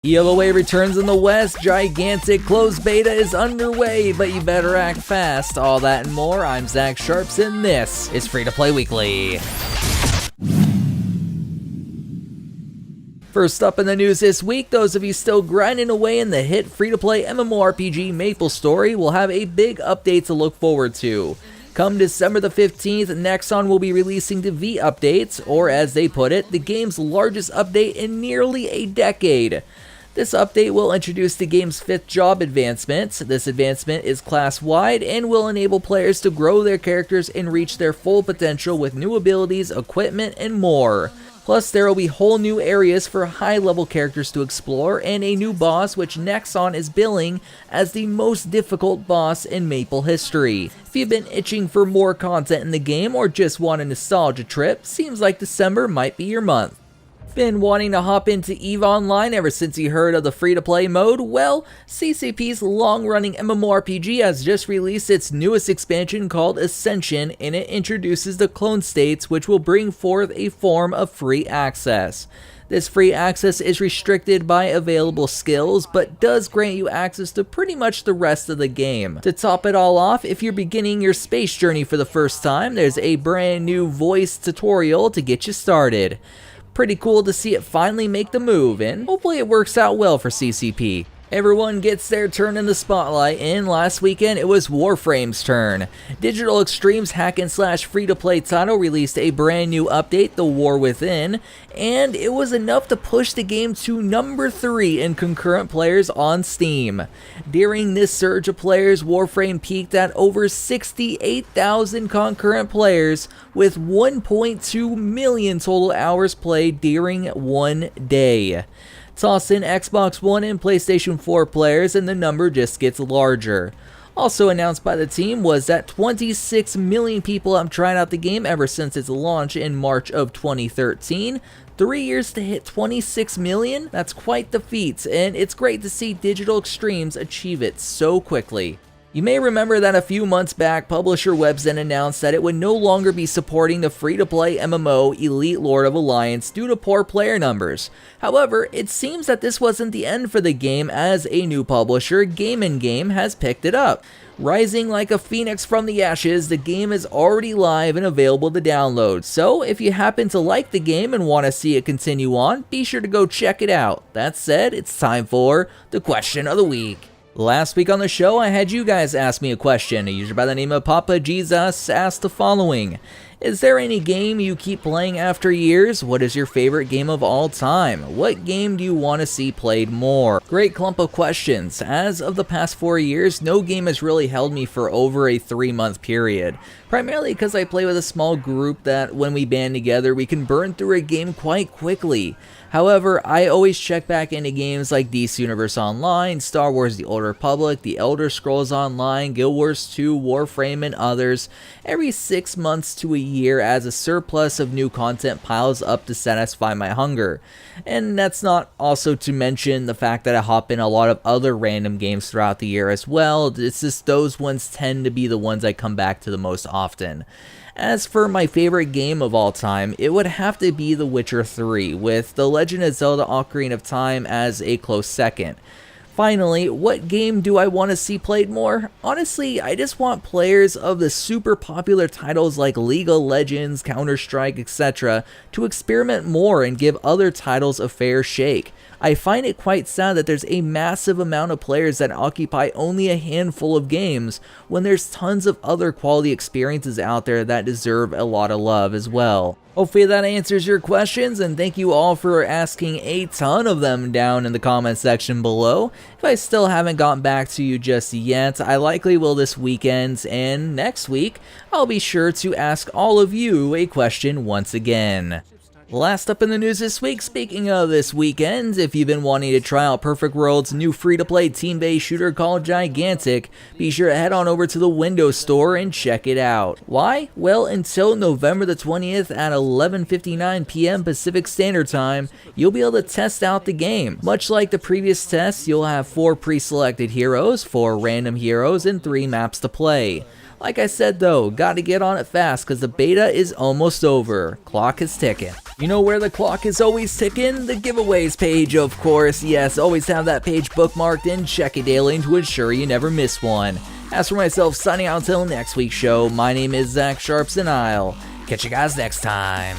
ELOA returns in the West, gigantic closed beta is underway, but you better act fast. All that and more, I'm Zach Sharps, and this is Free to Play Weekly. First up in the news this week, those of you still grinding away in the hit free-to-play MMORPG Maplestory will have a big update to look forward to. Come December the 15th, Nexon will be releasing the V updates, or as they put it, the game's largest update in nearly a decade. This update will introduce the game's 5th job advancement. This advancement is class-wide and will enable players to grow their characters and reach their full potential with new abilities, equipment, and more. Plus, there will be whole new areas for high-level characters to explore, and a new boss which Nexon is billing as the most difficult boss in Maple history. If you've been itching for more content in the game or just want a nostalgia trip, seems like December might be your month. Been wanting to hop into EVE Online ever since you heard of the free-to-play mode? Well, CCP's long-running MMORPG has just released its newest expansion called Ascension, and it introduces the clone states, which will bring forth a form of free access. This free access is restricted by available skills, but does grant you access to pretty much the rest of the game. To top it all off, if you're beginning your space journey for the first time, there's a brand new voice tutorial to get you started. Pretty cool to see it finally make the move, and hopefully it works out well for CCP. Everyone gets their turn in the spotlight, and last weekend it was Warframe's turn. Digital Extreme's hack-and-slash free-to-play title released a brand new update, The War Within, and it was enough to push the game to number 3 in concurrent players on Steam. During this surge of players, Warframe peaked at over 68,000 concurrent players, with 1.2 million total hours played during one day. Toss in Xbox One and PlayStation 4 players and the number just gets larger. Also announced by the team was that 26 million people have tried out the game ever since its launch in March of 2013. 3 years to hit 26 million? That's quite the feat, and it's great to see Digital Extremes achieve it so quickly. You may remember that a few months back, publisher Webzen announced that it would no longer be supporting the free-to-play MMO Elite Lord of Alliance due to poor player numbers. However, it seems that this wasn't the end for the game, as a new publisher, Game Game, has picked it up. Rising like a phoenix from the ashes, the game is already live and available to download, so if you happen to like the game and want to see it continue on, be sure to go check it out. That said, it's time for the question of the week. Last week on the show, I had you guys ask me a question. A user by the name of Papa Jesus asked the following: is there any game you keep playing after years? What is your favorite game of all time? What game do you want to see played more? Great clump of questions. As of the past 4 years, no game has really held me for over a 3-month period. Primarily because I play with a small group that when we band together, we can burn through a game quite quickly. However, I always check back into games like DC Universe Online, Star Wars The Old Republic, The Elder Scrolls Online, Guild Wars 2, Warframe, and others every 6 months to a year as a surplus of new content piles up to satisfy my hunger. And that's not also to mention the fact that I hop in a lot of other random games throughout the year as well. It's just those ones tend to be the ones I come back to the most often. As for my favorite game of all time, it would have to be The Witcher 3, with The Legend of Zelda: Ocarina of Time as a close second. Finally, what game do I want to see played more? Honestly, I just want players of the super popular titles like League of Legends, Counter-Strike, etc. to experiment more and give other titles a fair shake. I find it quite sad that there's a massive amount of players that occupy only a handful of games, when there's tons of other quality experiences out there that deserve a lot of love as well. Hopefully that answers your questions, and thank you all for asking a ton of them down in the comment section below. If I still haven't gotten back to you just yet, I likely will this weekend, and next week, I'll be sure to ask all of you a question once again. Last up in the news this week, speaking of this weekend, if you've been wanting to try out Perfect World's new free-to-play team-based shooter called Gigantic, be sure to head on over to the Windows Store and check it out. Why? Well, until November the 20th at 11:59 p.m. Pacific Standard Time, you'll be able to test out the game. Much like the previous tests, you'll have 4 pre-selected heroes, 4 random heroes, and 3 maps to play. Like I said though, gotta get on it fast because the beta is almost over. Clock is ticking. You know where the clock is always ticking? The giveaways page, of course. Yes, always have that page bookmarked and check it daily to ensure you never miss one. As for myself, signing out until next week's show, my name is Zach Sharps and I'll catch you guys next time.